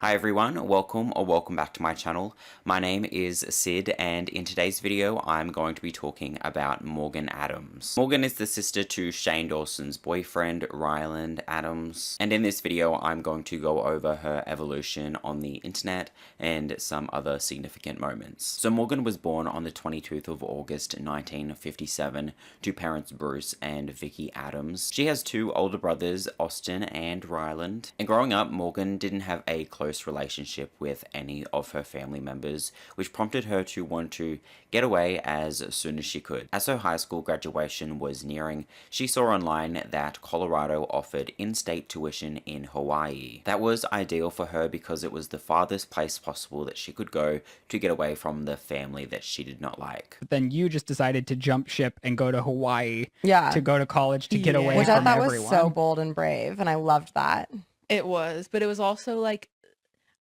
Hi everyone, welcome back to my channel. My name is Sid, and in today's video I'm going to be talking about Morgan Adams. Morgan is the sister to Shane Dawson's boyfriend, Ryland Adams, and in this video I'm going to go over her evolution on the internet and some other significant moments. So Morgan was born on the 22nd of August 1957 to parents Bruce and Vicky Adams. She has two older brothers, Austin and Ryland, and growing up Morgan didn't have a close relationship with any of her family members, which prompted her to want to get away as soon as she could. As her high school graduation was nearing, she saw online that Colorado offered in-state tuition in Hawaii. That was ideal for her because it was the farthest place possible that she could go to get away from the family that she did not like. But then you just decided to jump ship and go to Hawaii Yeah. to go to college to get away Which from I thought everyone. was so bold and brave, and I loved that. It was, but it was also like,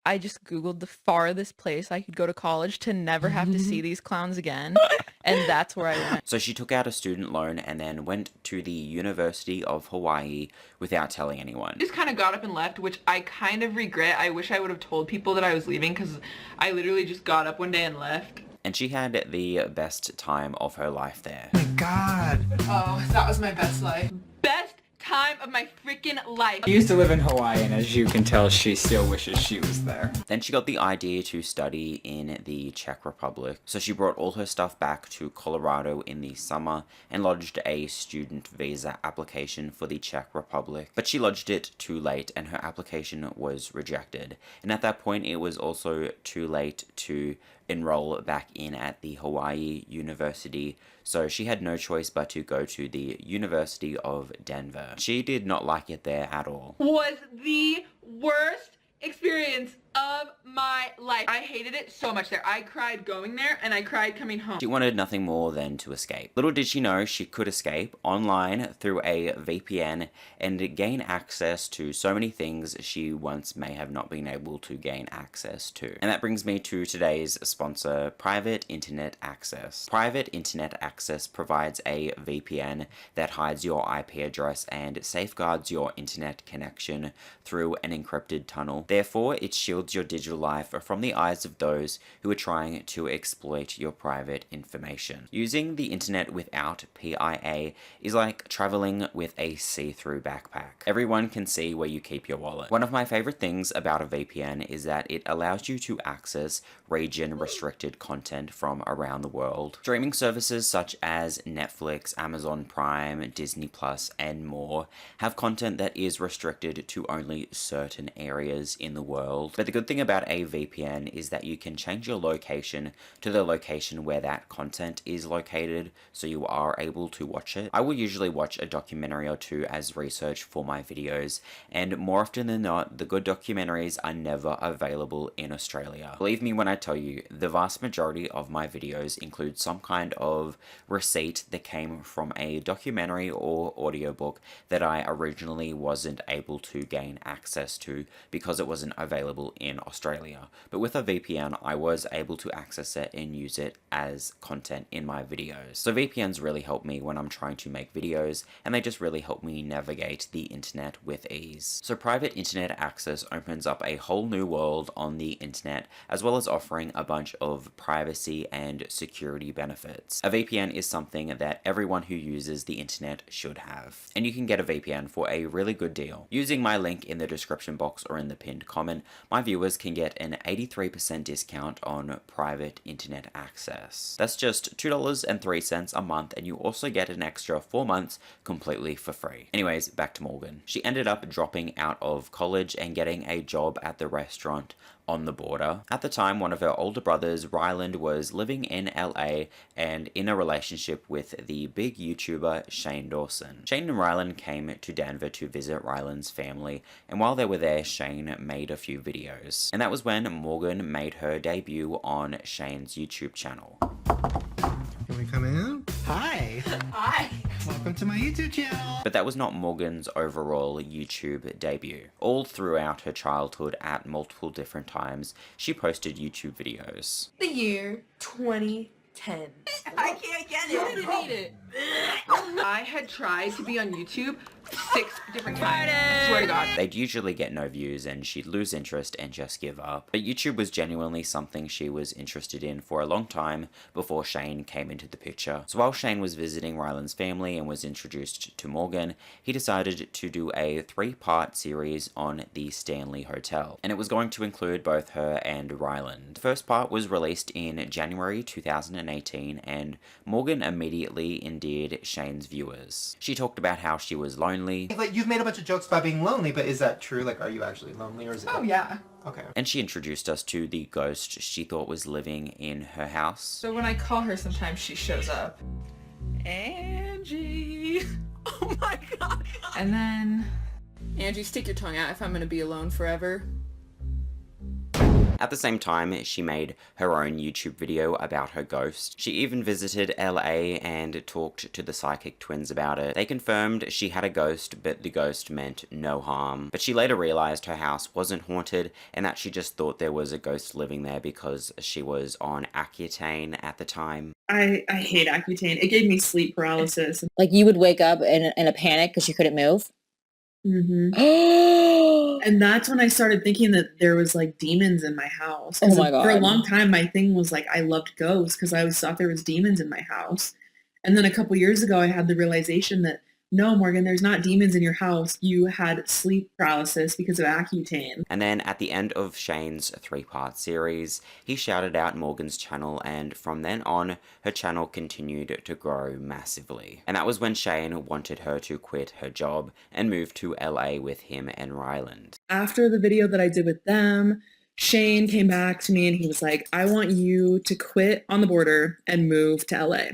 I just Googled the farthest place I could go to college to never have to see these clowns again, and that's where I went. So she took out a student loan and then went to the University of Hawaii without telling anyone. Just kind of got up and left, which I kind of regret. I wish I would have told people that I was leaving, because I literally just got up one day and left. And she had the best time of her life there. Oh my God. Oh, that was my best life. Best time of my freaking life. I used to live in Hawaii, and as you can tell, she still wishes she was there. Then she got the idea to study in the Czech Republic, so she brought all her stuff back to Colorado in the summer and lodged a student visa application for the Czech Republic. But she lodged it too late and her application was rejected. And at that point it was also too late to enroll back in at the Hawaii University, so she had no choice but to go to the University of Denver. She did not like it there at all. Was the worst experience of my life. I hated it so much there. I cried going there and I cried coming home. She wanted nothing more than to escape. Little did she know she could escape online through a VPN and gain access to so many things she once may have not been able to gain access to. And that brings me to today's sponsor, Private Internet Access. Private Internet Access provides a VPN that hides your IP address and safeguards your internet connection through an encrypted tunnel. Therefore, it shields your digital life from the eyes of those who are trying to exploit your private information. Using the internet without PIA is like traveling with a see-through backpack. Everyone can see where you keep your wallet. One of my favorite things about a VPN is that it allows you to access region-restricted content from around the world. Streaming services such as Netflix, Amazon Prime, Disney Plus, and more have content that is restricted to only certain areas in the world. But the good thing about a VPN is that you can change your location to the location where that content is located, so you are able to watch it. I will usually watch a documentary or two as research for my videos, and more often than not, the good documentaries are never available in Australia. Believe me when I tell you, the vast majority of my videos include some kind of receipt that came from a documentary or audiobook that I originally wasn't able to gain access to because it wasn't available in Australia. But with a VPN, I was able to access it and use it as content in my videos. So VPNs really help me when I'm trying to make videos, and they just really help me navigate the internet with ease. So Private Internet Access opens up a whole new world on the internet, as well as offering a bunch of privacy and security benefits. A VPN is something that everyone who uses the internet should have, and you can get a VPN for a really good deal. Using my link in the description box or in the pinned comment, my viewers can get an 83% discount on Private Internet Access. That's just $2.03 a month, and you also get an extra 4 months completely for free. Anyways, back to Morgan. She ended up dropping out of college and getting a job at the restaurant on the border. At the time, one of her older brothers, Ryland, was living in LA and in a relationship with the big YouTuber Shane Dawson. Shane and Ryland came to Denver to visit Ryland's family, and while they were there, Shane made a few videos. And that was when Morgan made her debut on Shane's YouTube channel. Can we come in? Hi. Hi. Welcome to my YouTube channel. But that was not Morgan's overall YouTube debut. All throughout her childhood, at multiple different times, she posted YouTube videos. The year 2010. I can't get it. I had tried to be on YouTube 6 different times. Swear to God. They'd usually get no views and she'd lose interest and just give up. But YouTube was genuinely something she was interested in for a long time before Shane came into the picture. So while Shane was visiting Ryland's family and was introduced to Morgan, he decided to do a 3-part series on the Stanley Hotel. And it was going to include both her and Ryland. The first part was released in January 2018 and Morgan immediately endeared Shane's viewers. She talked about how she was lonely. Like, you've made a bunch of jokes about being lonely, but is that true? Like, are you actually lonely, or is it? Oh, yeah. Okay. And she introduced us to the ghost she thought was living in her house. So when I call her, sometimes she shows up. Angie. Oh my God. And then, Angie, stick your tongue out if I'm gonna be alone forever. At the same time, she made her own YouTube video about her ghost. She even visited LA and talked to the psychic twins about it. They confirmed she had a ghost, but the ghost meant no harm. But she later realized her house wasn't haunted and that she just thought there was a ghost living there because she was on Accutane at the time. I hate Accutane. It gave me sleep paralysis. Like you would wake up in a panic because you couldn't move? And that's when I started thinking that there was like demons in my house. Oh my God. For a long time, my thing was like I loved ghosts because I always thought there was demons in my house. And then a couple years ago, I had the realization that no, Morgan, there's not demons in your house. You had sleep paralysis because of Accutane. And then at the end of Shane's 3-part series, he shouted out Morgan's channel, and from then on, her channel continued to grow massively. And that was when Shane wanted her to quit her job and move to LA with him and Ryland. After the video that I did with them, Shane came back to me and he was like, I want you to quit on the border and move to LA.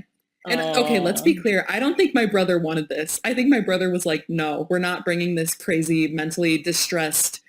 And okay, let's be clear. I don't think my brother wanted this. I think my brother was like, no, we're not bringing this crazy, mentally distressed,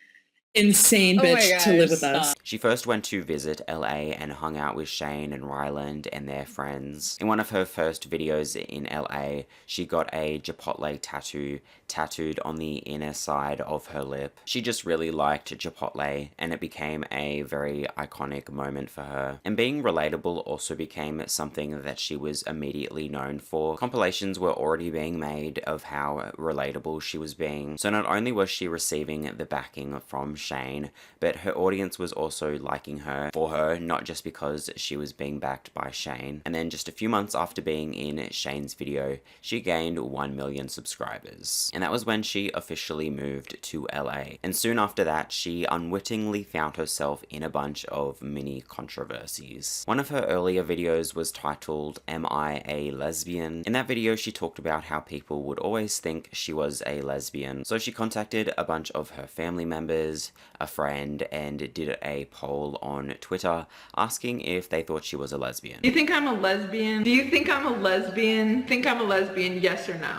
insane bitch to live with us. She first went to visit LA and hung out with Shane and Ryland and their friends. In one of her first videos in LA, she got a Chipotle tattoo tattooed on the inner side of her lip. She just really liked Chipotle and it became a very iconic moment for her. And being relatable also became something that she was immediately known for. Compilations were already being made of how relatable she was being. So not only was she receiving the backing from Shane, but her audience was also liking her for her, not just because she was being backed by Shane. And then just a few months after being in Shane's video, she gained 1 million subscribers. And that was when she officially moved to LA. And soon after that, she unwittingly found herself in a bunch of mini controversies. One of her earlier videos was titled, Am I a Lesbian? In that video, she talked about how people would always think she was a lesbian. So she contacted a bunch of her family members, a friend, and did a poll on Twitter asking if they thought she was a lesbian. Do you think I'm a lesbian? Do you think I'm a lesbian? Think I'm a lesbian, yes or no?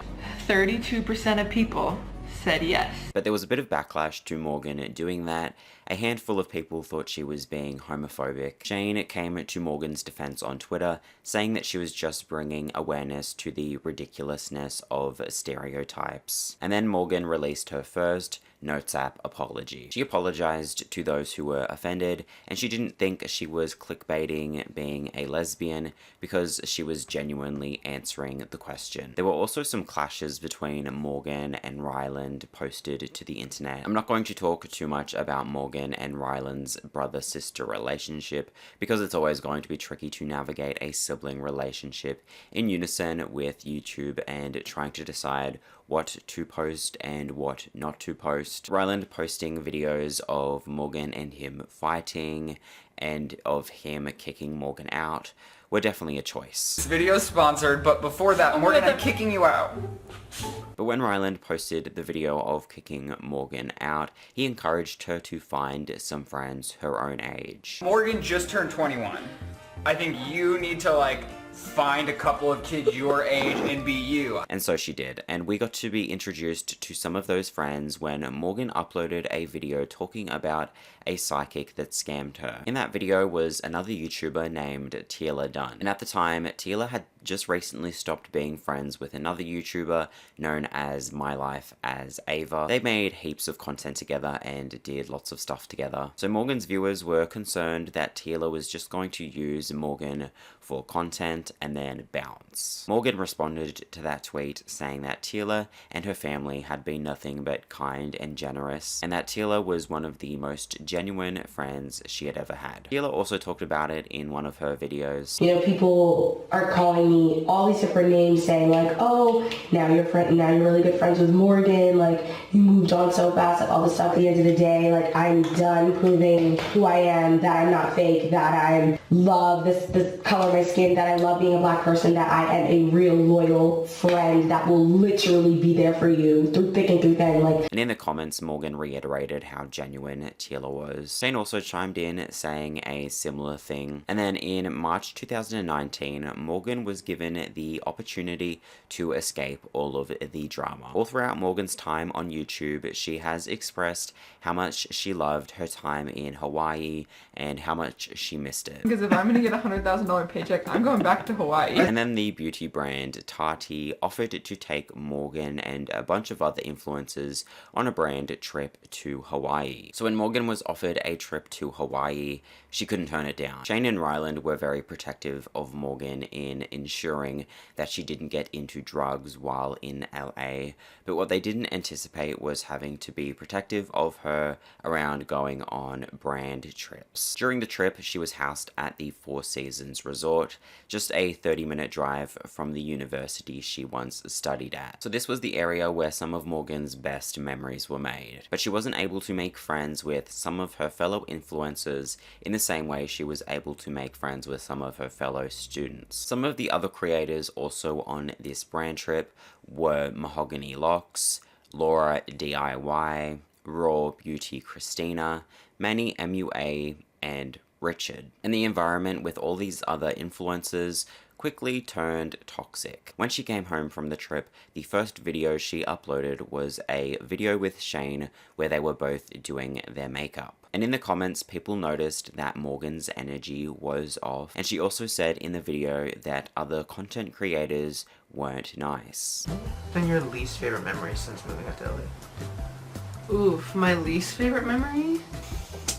32% of people said yes. But there was a bit of backlash to Morgan doing that. A handful of people thought she was being homophobic. Shane came to Morgan's defense on Twitter, saying that she was just bringing awareness to the ridiculousness of stereotypes. And then Morgan released her first Notes app apology. She apologized to those who were offended, and she didn't think she was clickbaiting being a lesbian because she was genuinely answering the question. There were also some clashes between Morgan and Ryland posted to the internet. I'm not going to talk too much about Morgan and Ryland's brother-sister relationship because it's always going to be tricky to navigate a sibling relationship in unison with YouTube and trying to decide what to post and what not to post. Ryland posting videos of Morgan and him fighting and of him kicking Morgan out were definitely a choice. This video is sponsored, but before that, Morgan, I'm kicking you out. But when Ryland posted the video of kicking Morgan out, he encouraged her to find some friends her own age. Morgan just turned 21. I think you need to find a couple of kids your age and be you. And so she did, and we got to be introduced to some of those friends when Morgan uploaded a video talking about a psychic that scammed her. In that video was another YouTuber named Tila Dunn, and at the time, Tila had just recently stopped being friends with another YouTuber known as My Life as Ava. They made heaps of content together and did lots of stuff together. So Morgan's viewers were concerned that Tila was just going to use Morgan for content and then bounce. Morgan responded to that tweet saying that Tila and her family had been nothing but kind and generous, and that Tila was one of the most genuine friends she had ever had. Tila also talked about it in one of her videos. You know, people are calling me all these different names saying like, oh, now you're really good friends with Morgan, like you moved on so fast, like all this stuff. At the end of the day, like I'm done proving who I am, that I'm not fake, that I love this color of my skin, that I love being a black person, that I am a real loyal friend that will literally be there for you through thick and through thin. Like. And in the comments, Morgan reiterated how genuine Tila was. Shane also chimed in saying a similar thing. And then in March 2019, Morgan was given the opportunity to escape all of the drama. All throughout Morgan's time on YouTube, she has expressed how much she loved her time in Hawaii and how much she missed it. Because if I'm gonna get a $100,000 paycheck, I'm going back to Hawaii. And then the beauty brand Tati offered to take Morgan and a bunch of other influencers on a brand trip to Hawaii. So when Morgan was offered a trip to Hawaii, she couldn't turn it down. Shane and Ryland were very protective of Morgan in ensuring that she didn't get into drugs while in LA, but what they didn't anticipate was having to be protective of her around going on brand trips. During the trip, she was housed at the Four Seasons Resort, just a 30-minute drive from the university she once studied at. So this was the area where some of Morgan's best memories were made. But she wasn't able to make friends with some of her fellow influencers in the same way she was able to make friends with some of her fellow students. Some of the other creators also on this brand trip were Mahogany Locks, Laura DIY, Raw Beauty Christina, Manny MUA, and Richard. And the environment with all these other influencers quickly turned toxic. When she came home from the trip, the first video she uploaded was a video with Shane where they were both doing their makeup. And in the comments, people noticed that Morgan's energy was off, and she also said in the video that other content creators weren't nice. Then your least favorite memory since moving up to LA? Oof, my least favorite memory?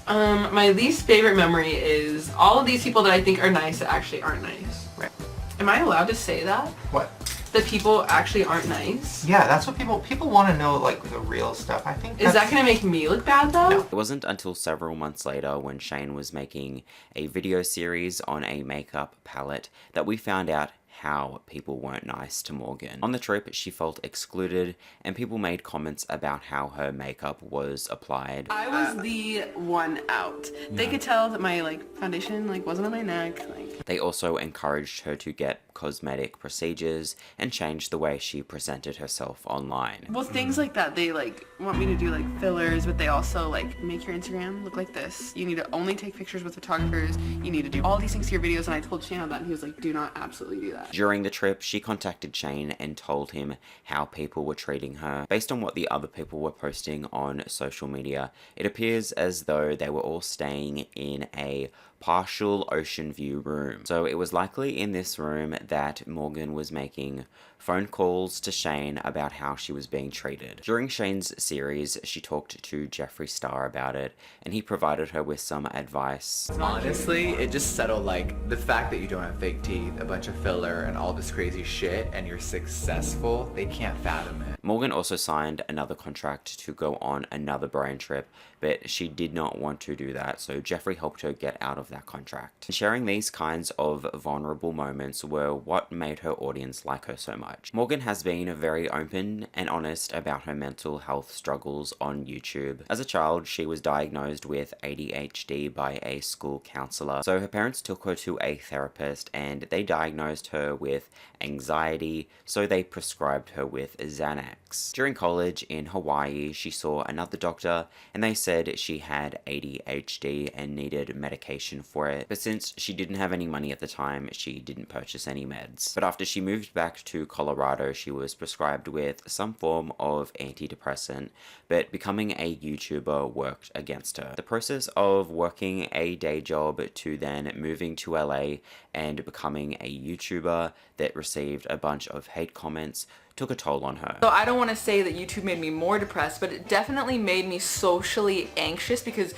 My least favorite memory is all of these people that I think are nice that actually aren't nice. Right. Am I allowed to say that? What? That people actually aren't nice? Yeah, that's what people want to know, like the real stuff. I think. Is that gonna make me look bad though? No. It wasn't until several months later when Shane was making a video series on a makeup palette that we found out how people weren't nice to Morgan. On the trip, she felt excluded, and people made comments about how her makeup was applied. I was the one out. They could tell that my foundation wasn't on my neck. They also encouraged her to get cosmetic procedures and change the way she presented herself online. Well, things like that. They want me to do fillers, but they also make your Instagram look like this. You need to only take pictures with photographers. You need to do all these things to your videos, and I told Shane that, and he was like, do not absolutely do that. During the trip, she contacted Shane and told him how people were treating her. Based on what the other people were posting on social media, it appears as though they were all staying in a partial ocean view room. So it was likely in this room that Morgan was making phone calls to Shane about how she was being treated. During Shane's series, she talked to Jeffree Star about it, and he provided her with some advice. Honestly, it just settled the fact that you don't have fake teeth, a bunch of filler, and all this crazy shit, and you're successful, they can't fathom it. Morgan also signed another contract to go on another brand trip, but she did not want to do that, so Jeffree helped her get out of that contract. And sharing these kinds of vulnerable moments were what made her audience like her so much. Morgan has been very open and honest about her mental health struggles on YouTube. As a child, she was diagnosed with ADHD by a school counselor, so her parents took her to a therapist and they diagnosed her with anxiety, so they prescribed her with Xanax. weeks. During college in Hawaii, she saw another doctor and they said she had ADHD and needed medication for it, but since she didn't have any money at the time, she didn't purchase any meds. But after she moved back to Colorado, she was prescribed with some form of antidepressant, but becoming a YouTuber worked against her. The process of working a day job to then moving to LA and becoming a YouTuber that received a bunch of hate comments took a toll on her. So I don't want to say that YouTube made me more depressed, but it definitely made me socially anxious because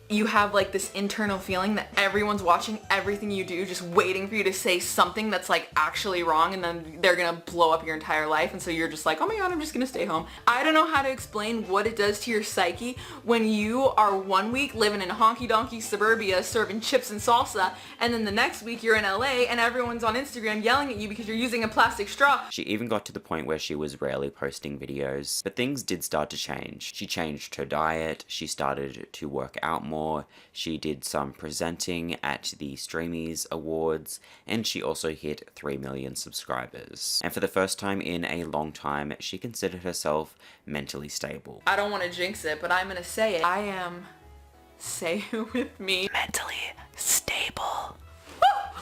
you have like this internal feeling that everyone's watching everything you do, just waiting for you to say something that's like actually wrong, and then they're gonna blow up your entire life, and so you're just like, oh my god, I'm just gonna stay home. I don't know how to explain what it does to your psyche when you are 1 week living in honky-donkey suburbia serving chips and salsa, and then the next week you're in LA and everyone's on Instagram yelling at you because you're using a plastic straw. She even got to the point where she was rarely posting videos, but things did start to change. She changed her diet, she started to work out more, she did some presenting at the Streamies Awards, and she also hit 3 million subscribers. And for the first time in a long time, she considered herself mentally stable. I don't want to jinx it, but I'm gonna say it. I am, say it with me, mentally stable.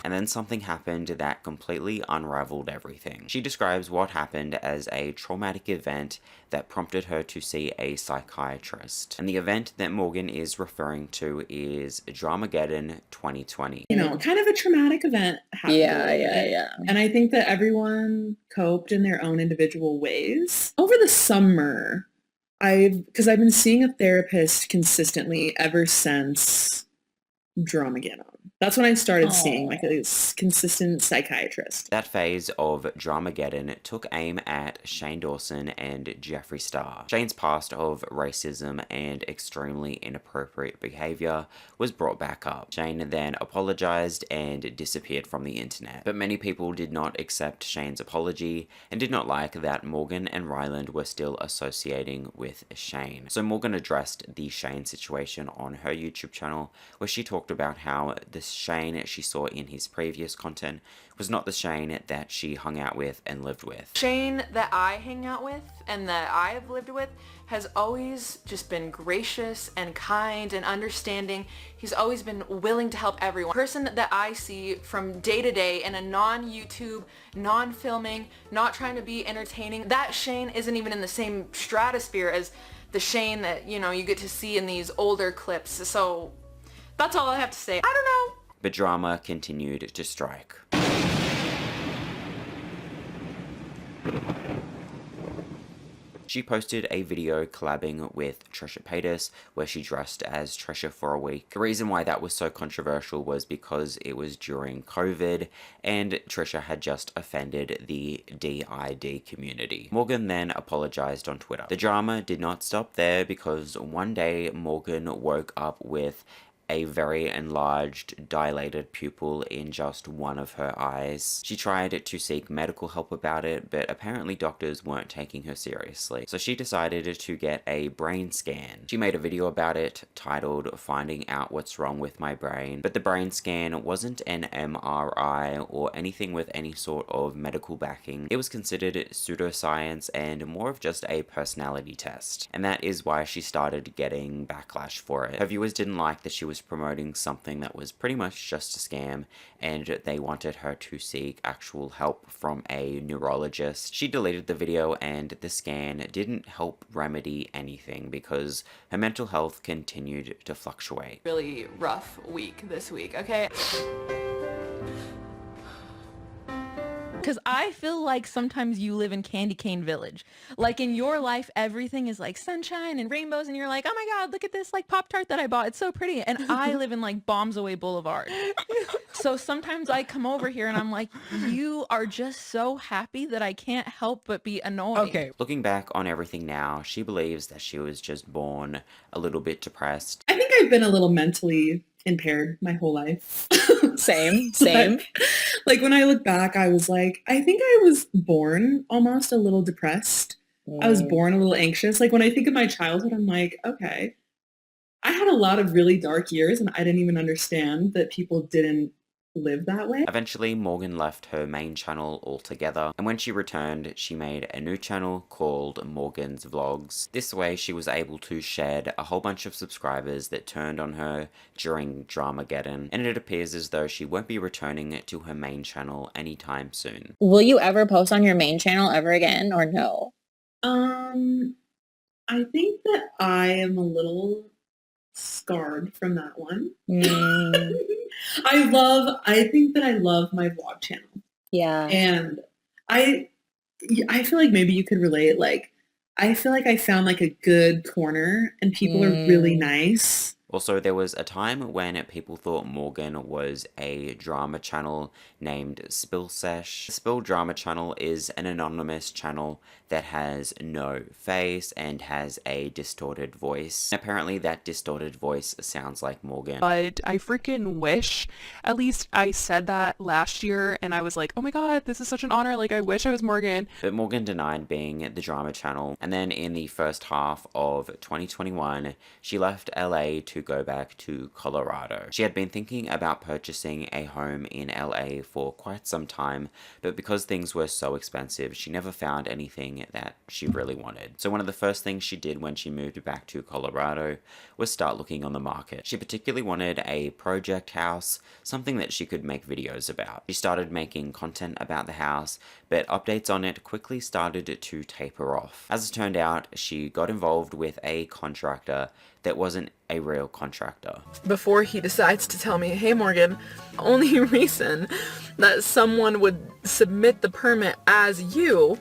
And then something happened that completely unraveled everything. She describes what happened as a traumatic event that prompted her to see a psychiatrist. And the event that Morgan is referring to is Dramageddon 2020. You know, kind of a traumatic event happened. Yeah. And I think that everyone coped in their own individual ways. Over the summer, because I've been seeing a therapist consistently ever since Dramageddon. That's when I started seeing like a consistent psychiatrist. That phase of Dramageddon took aim at Shane Dawson and Jeffree Star. Shane's past of racism and extremely inappropriate behavior was brought back up. Shane then apologized and disappeared from the internet. But many people did not accept Shane's apology and did not like that Morgan and Ryland were still associating with Shane. So Morgan addressed the Shane situation on her YouTube channel, where she talked about how the Shane she saw in his previous content was not the Shane that she hung out with and lived with. Shane that I hang out with and that I have lived with has always just been gracious and kind and understanding. He's always been willing to help everyone. The person that I see from day to day in a non-YouTube, non-filming, not trying to be entertaining, that Shane isn't even in the same stratosphere as the Shane that, you know, you get to see in these older clips. So that's all I have to say. I don't know. But drama continued to strike. She posted a video collabing with Trisha Paytas where she dressed as Trisha for a week. The reason why that was so controversial was because it was during COVID and Trisha had just offended the DID community. Morgan then apologized on Twitter. The drama did not stop there because one day Morgan woke up with a very enlarged, dilated pupil in just one of her eyes. She tried to seek medical help about it, but apparently doctors weren't taking her seriously. So she decided to get a brain scan. She made a video about it titled "Finding Out What's Wrong with My Brain," but the brain scan wasn't an MRI or anything with any sort of medical backing. It was considered pseudoscience and more of just a personality test. And that is why she started getting backlash for it. Her viewers didn't like that she was promoting something that was pretty much just a scam, and they wanted her to seek actual help from a neurologist. She deleted the video, and the scan didn't help remedy anything because her mental health continued to fluctuate. Really rough week this week, okay? Because I feel like sometimes you live in Candy Cane Village. Like in your life, everything is like sunshine and rainbows and you're like, oh my God, look at this like Pop-Tart that I bought. It's so pretty. And I live in like Bombs Away Boulevard. So sometimes I come over here and I'm like, you are just so happy that I can't help but be annoyed. Okay. Looking back on everything now, she believes that she was just born a little bit depressed. I think I've been a little mentally impaired my whole life. Same. Like when I look back, I was like, I think I was born almost a little depressed. I was born a little anxious. Like when I think of my childhood, I'm like, okay, I had a lot of really dark years and I didn't even understand that people didn't live that way. Eventually, Morgan left her main channel altogether, and when she returned, she made a new channel called Morgan's Vlogs. This way, she was able to shed a whole bunch of subscribers that turned on her during Dramageddon, and it appears as though she won't be returning to her main channel anytime soon. Will you ever post on your main channel ever again, or no? I think that I am a little scarred from that one. I think that I love my vlog channel. Yeah. And I feel like maybe you could relate. Like, I feel like I found like a good corner and people are really nice. Also, there was a time when people thought Morgan was a drama channel named Spill Sesh. The Spill Drama channel is an anonymous channel that has no face and has a distorted voice. Apparently that distorted voice sounds like Morgan. But I freaking wish, at least I said that last year and I was like, oh my god, this is such an honor, like I wish I was Morgan. But Morgan denied being the drama channel, and then in the first half of 2021, she left LA to go back to Colorado. She had been thinking about purchasing a home in LA for quite some time, but because things were so expensive, she never found anything that she really wanted. So one of the first things she did when she moved back to Colorado was start looking on the market. She particularly wanted a project house, something that she could make videos about. She started making content about the house, but updates on it quickly started to taper off. As it turned out, she got involved with a contractor that wasn't a real contractor. Before he decides to tell me, hey Morgan, only reason that someone would submit the permit as you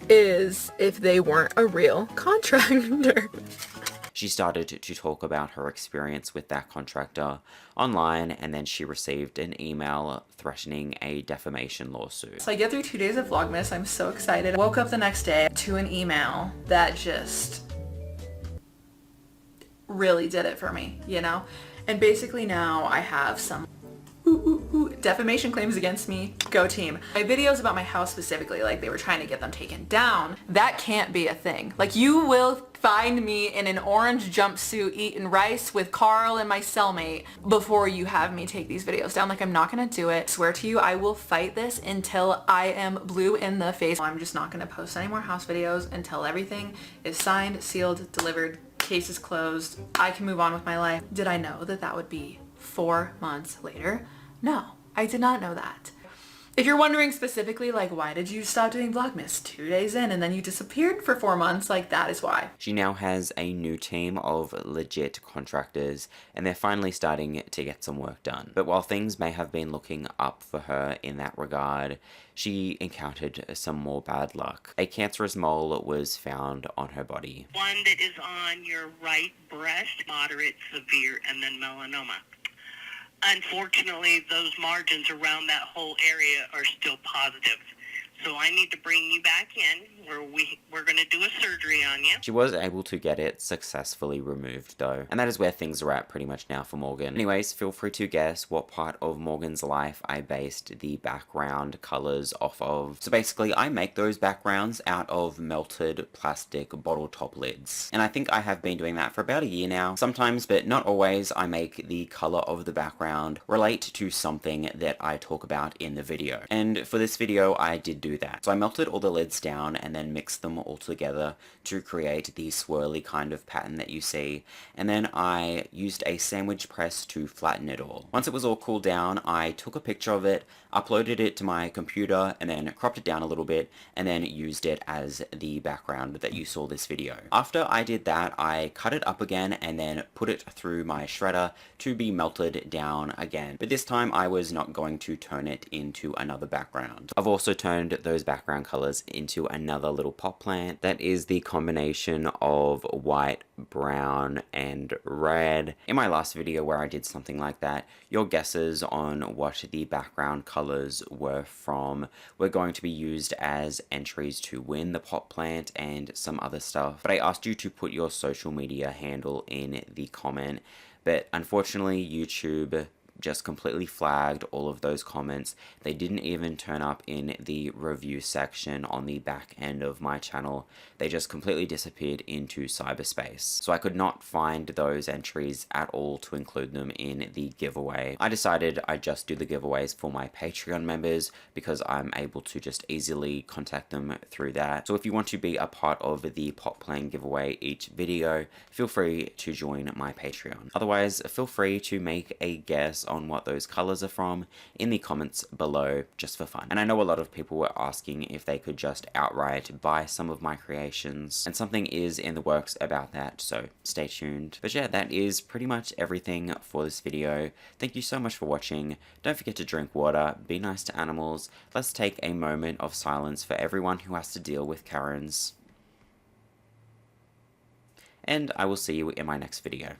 is if they weren't a real contractor. She started to talk about her experience with that contractor online, and then she received an email threatening a defamation lawsuit. So I get through 2 days of Vlogmas, I'm so excited. I woke up the next day to an email that just really did it for me, you know? And basically now I have some defamation claims against me. Go team. My videos about my house specifically, like they were trying to get them taken down. That can't be a thing. Like you will find me in an orange jumpsuit eating rice with Carl and my cellmate before you have me take these videos down. Like I'm not gonna do it. I swear to you, I will fight this until I am blue in the face. I'm just not gonna post any more house videos until everything is signed, sealed, delivered, case is closed. I can move on with my life. Did I know that that would be 4 months later? No, I did not know that. If you're wondering specifically, like, why did you stop doing Vlogmas 2 days in and then you disappeared for 4 months, like, that is why. She now has a new team of legit contractors, and they're finally starting to get some work done. But while things may have been looking up for her in that regard, she encountered some more bad luck. A cancerous mole was found on her body. One that is on your right breast, moderate, severe, and then melanoma. Unfortunately, those margins around that whole area are still positive. So I need to bring you back in where we're going to do a surgery on you. She was able to get it successfully removed though. And that is where things are at pretty much now for Morgan. Anyways, feel free to guess what part of Morgan's life I based the background colors off of. So basically, I make those backgrounds out of melted plastic bottle top lids. And I think I have been doing that for about a year now. Sometimes, but not always, I make the color of the background relate to something that I talk about in the video. And for this video, I did do that. So I melted all the lids down and then mixed them all together to create the swirly kind of pattern that you see, and then I used a sandwich press to flatten it all. Once it was all cooled down, I took a picture of it, uploaded it to my computer, and then cropped it down a little bit, and then used it as the background that you saw this video. After I did that, I cut it up again and then put it through my shredder to be melted down again. But this time I was not going to turn it into another background. I've also turned those background colors into another little pot plant that is the combination of white, brown, and red. In my last video where I did something like that, your guesses on what the background colors were from were going to be used as entries to win the pot plant and some other stuff. But I asked you to put your social media handle in the comment, but unfortunately YouTube just completely flagged all of those comments. They didn't even turn up in the review section on the back end of my channel. They just completely disappeared into cyberspace. So I could not find those entries at all to include them in the giveaway. I decided I'd just do the giveaways for my Patreon members because I'm able to just easily contact them through that. So if you want to be a part of the pot playing giveaway each video, feel free to join my Patreon. Otherwise, feel free to make a guess on what those colors are from in the comments below just for fun. And I know a lot of people were asking if they could just outright buy some of my creations, and something is in the works about that, so stay tuned. But yeah, that is pretty much everything for this video. Thank you so much for watching. Don't forget to drink water, be nice to animals. Let's take a moment of silence for everyone who has to deal with Karens. And I will see you in my next video.